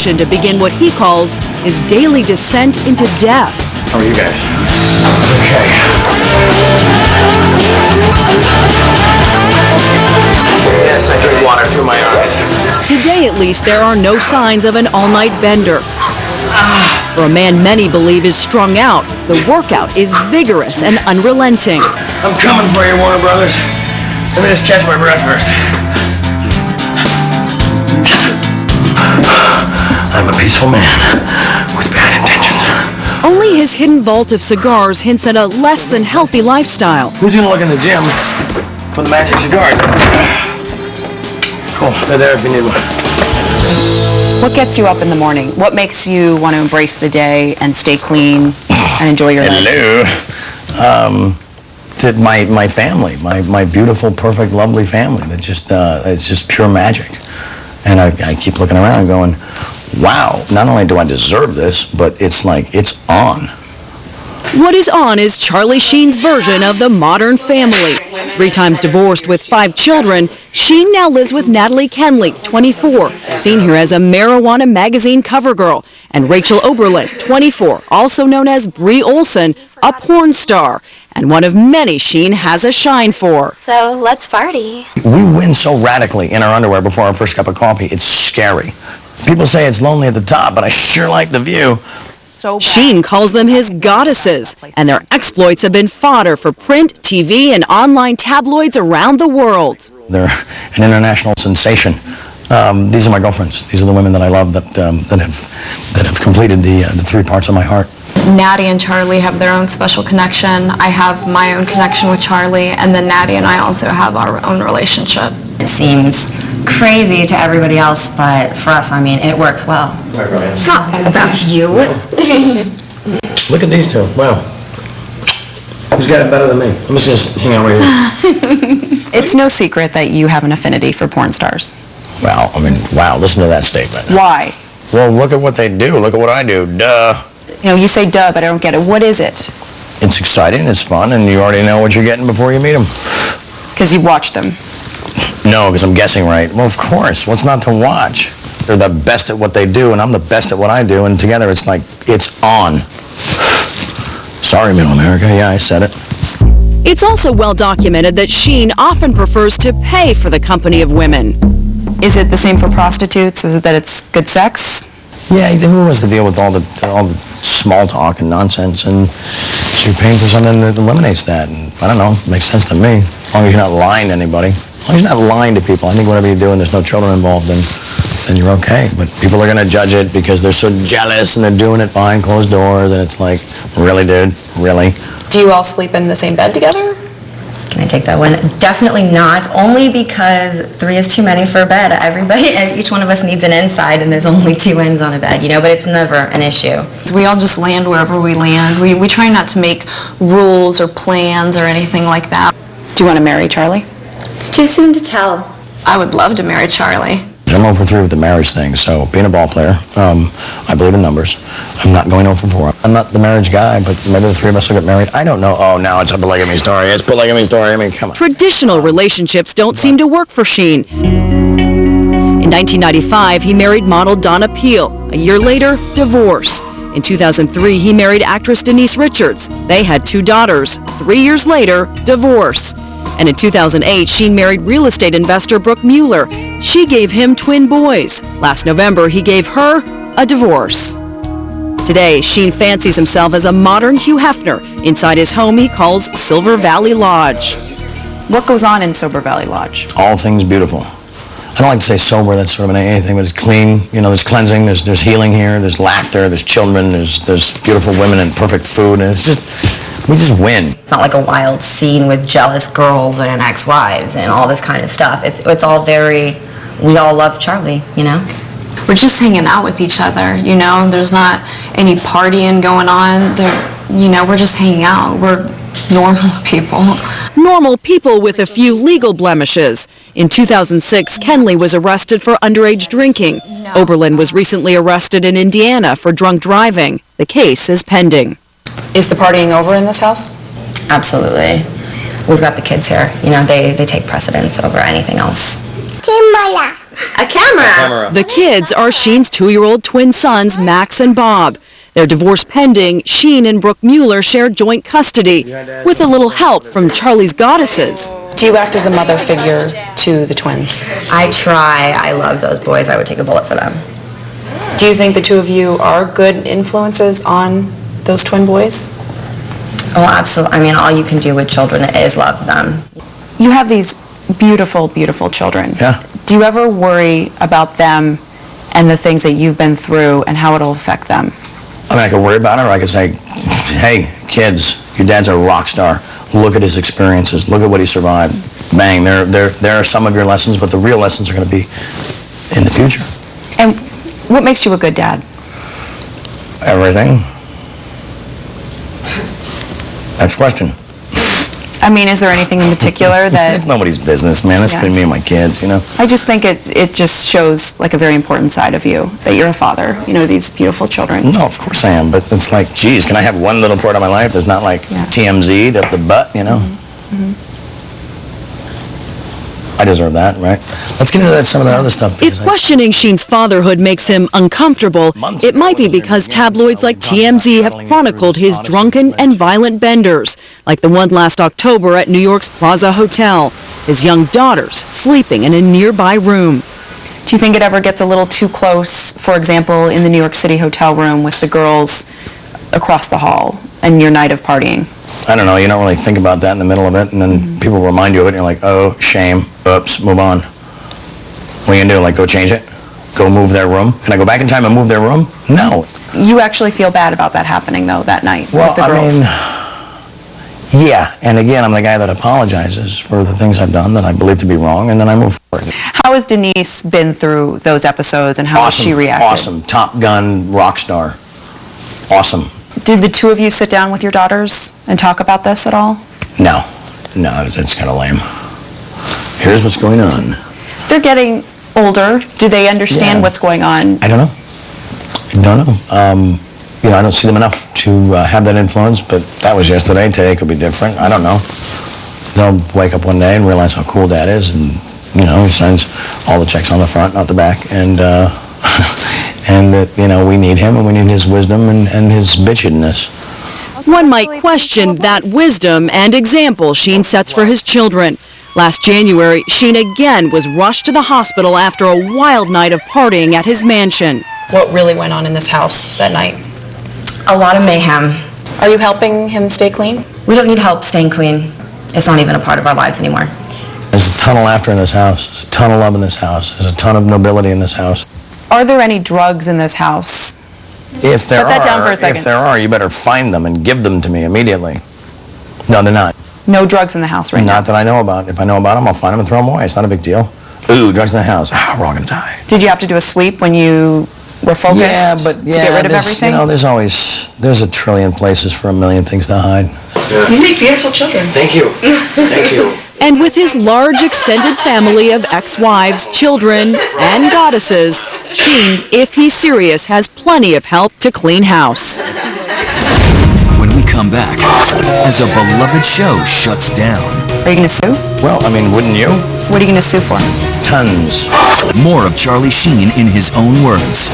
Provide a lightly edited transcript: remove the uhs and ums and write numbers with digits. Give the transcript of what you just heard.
mission to begin what he calls his daily descent into death. How are you guys? Okay. Yes, I drink water through my eyes. Today, at least, there are no signs of an all-night bender. For a man many believe is strung out, the workout is vigorous and unrelenting. I'm coming for you, Warner Brothers. Let me just catch my breath first. I'm a peaceful man with bad intentions. Only his hidden vault of cigars hints at a less than healthy lifestyle. Who's gonna look in the gym for the magic cigar? Cool, they're there if you need one. What gets you up in the morning? What makes you want to embrace the day and stay clean and enjoy your life? Hello. My family, my beautiful, perfect, lovely family. That just it's just pure magic. And I keep looking around and going, wow, not only do I deserve this, but it's like, it's on. What is on is Charlie Sheen's version of the modern family. 3 times divorced with 5 children, Sheen now lives with Natalie Kenley, 24, seen here as a Marijuana magazine cover girl, and Rachel Oberlin, 24, also known as Brie Olson, a porn star, and one of many Sheen has a shine for. So let's party. We win so radically in our underwear before our first cup of coffee, it's scary. People say it's lonely at the top, but I sure like the view. Sheen calls them his goddesses, and their exploits have been fodder for print, TV, and online tabloids around the world. They're an international sensation. These are my girlfriends. These are the women that I love that have completed the 3 parts of my heart. Natty and Charlie have their own special connection. I have my own connection with Charlie, and then Natty and I also have our own relationship. It seems crazy to everybody else, but for us, I mean, it works well. It's not about you. Look at these 2. Wow. Who's got it better than me? I'm just gonna hang out right here. It's no secret that you have an affinity for porn stars. Well, I mean, wow, listen to that statement. Why? Well, look at what they do. Look at what I do. Duh. You know, you say duh, but I don't get it. What is it? It's exciting, it's fun, and you already know what you're getting before you meet them. Because you watch them. No, because I'm guessing right. Well, of course. What's not to watch? They're the best at what they do, and I'm the best at what I do, and together it's like, it's on. Sorry, Middle America. Yeah, I said it. It's also well documented that Sheen often prefers to pay for the company of women. Is it the same for prostitutes? Is it that it's good sex? Yeah, who wants to deal with all the small talk and nonsense? And so you're paying for something that eliminates that. And I don't know, it makes sense to me. As long as you're not lying to anybody. As long as you're not lying to people. I think whatever you do and there's no children involved, then you're okay. But people are going to judge it because they're so jealous and they're doing it behind closed doors. And it's like, really, dude? Really? Do you all sleep in the same bed together? Can I take that one? Definitely not, only because 3 is too many for a bed. Each one of us needs an inside, and there's only 2 ends on a bed, you know, but it's never an issue. We all just land wherever we land. We try not to make rules or plans or anything like that. Do you want to marry Charlie? It's too soon to tell. I would love to marry Charlie. I'm 0 for 3 with the marriage thing, so being a ball player, I believe in numbers. I'm not going 0 for 4. I'm not the marriage guy, but maybe the 3 of us will get married. I don't know. Oh, now it's a polygamy story. It's a polygamy story. I mean, come on. Traditional relationships don't seem to work for Sheen. In 1995, he married model Donna Peel. A year later, divorce. In 2003, he married actress Denise Richards. They had 2 daughters. 3 years later, divorce. And in 2008, Sheen married real estate investor Brooke Mueller. She gave him twin boys. Last November, he gave her a divorce. Today, Sheen fancies himself as a modern Hugh Hefner. Inside his home he calls Silver Valley Lodge. What goes on in Silver Valley Lodge? All things beautiful. I don't like to say sober, that's sort of an AA thing, but it's clean. You know, there's cleansing, there's healing here, there's laughter, there's children, there's beautiful women and perfect food, and it's just, we just win. It's not like a wild scene with jealous girls and ex-wives and all this kind of stuff. It's all very, we all love Charlie, you know? We're just hanging out with each other, you know? There's not any partying going on. You know, we're just hanging out. We're normal people. Normal people with a few legal blemishes. In 2006, Kenley was arrested for underage drinking. Oberlin was recently arrested in Indiana for drunk driving. The case is pending. Is the partying over in this house? Absolutely. We've got the kids here. You know, they take precedence over anything else. A camera. The kids are Sheen's 2-year-old twin sons, Max and Bob. Their divorce pending, Sheen and Brooke Mueller share joint custody, with a little help from Charlie's goddesses. Do you act as a mother figure to the twins? I try. I love those boys. I would take a bullet for them. Do you think the two of you are good influences on those twin boys? Oh, absolutely. I mean, all you can do with children is love them. You have these beautiful, beautiful children. Yeah. Do you ever worry about them and the things that you've been through and how it'll affect them? I mean, I could worry about it, or I could say, hey, kids, your dad's a rock star. Look at his experiences. Look at what he survived. Bang, there are some of your lessons, but the real lessons are going to be in the future. And what makes you a good dad? Everything. Next question. I mean, is there anything in particular that... It's nobody's business, man. It's between me and my kids, you know? I just think it just shows like a very important side of you, that you're a father, you know, these beautiful children. No, of course I am, but it's like, geez, can I have one little part of my life that's not like TMZ'd up the butt, you know? I deserve that, right? Let's get into some of that other stuff. If questioning Sheen's fatherhood makes him uncomfortable, it might be because tabloids like TMZ have chronicled his drunken and violent benders, like the one last October at New York's Plaza Hotel, his young daughters sleeping in a nearby room. Do you think it ever gets a little too close, for example, in the New York City hotel room with the girls across the hall and your night of partying? I don't know, you don't really think about that in the middle of it, and then people remind you of it, and you're like, oh, shame, oops, move on. What are you gonna do, like go change it? Go move their room? Can I go back in time and move their room? No. You actually feel bad about that happening, though, that night Well, with the girls? yeah, and again, I'm the guy that apologizes for the things I've done that I believe to be wrong, and then I move forward. How has Denise been through those episodes, and how has she reacted? Awesome, Top Gun, rock star. Awesome. Did the two of you sit down with your daughters and talk about this at all? No, it's kind of lame. Here's what's going on. They're getting older. Do they understand what's going on? I don't know. You know, I don't see them enough to have that influence, but that was yesterday. Today could be different. I don't know. They'll wake up one day and realize how cool Dad is, and, you know, he signs all the checks on the front, not the back, and that, you know, we need him, and we need his wisdom and his bitchedness. One might question that wisdom and example Sheen sets for his children. Last January, Sheen again was rushed to the hospital after a wild night of partying at his mansion. What really went on in this house that night? A lot of mayhem. Are you helping him stay clean? We don't need help staying clean. It's not even a part of our lives anymore. There's a ton of laughter in this house. There's a ton of love in this house. There's a ton of nobility in this house. Are there any drugs in this house? If there Set that down for a second. If there are, you better find them and give them to me immediately. No, they're not. No drugs in the house right now? Not that I know about. If I know about them, I'll find them and throw them away. It's not a big deal. Ooh, drugs in the house. We're all gonna die. Did you have to do a sweep when you were focused to get rid of everything? You know, there's a trillion places for a million things to hide. You make beautiful children. Thank you. Thank you. And with his large extended family of ex-wives, children, and goddesses, Sheen, if he's serious, has plenty of help to clean house. When we come back, as a beloved show shuts down. Are you going to sue? Well, I mean, wouldn't you? What are you going to sue for? Tons. More of Charlie Sheen in his own words.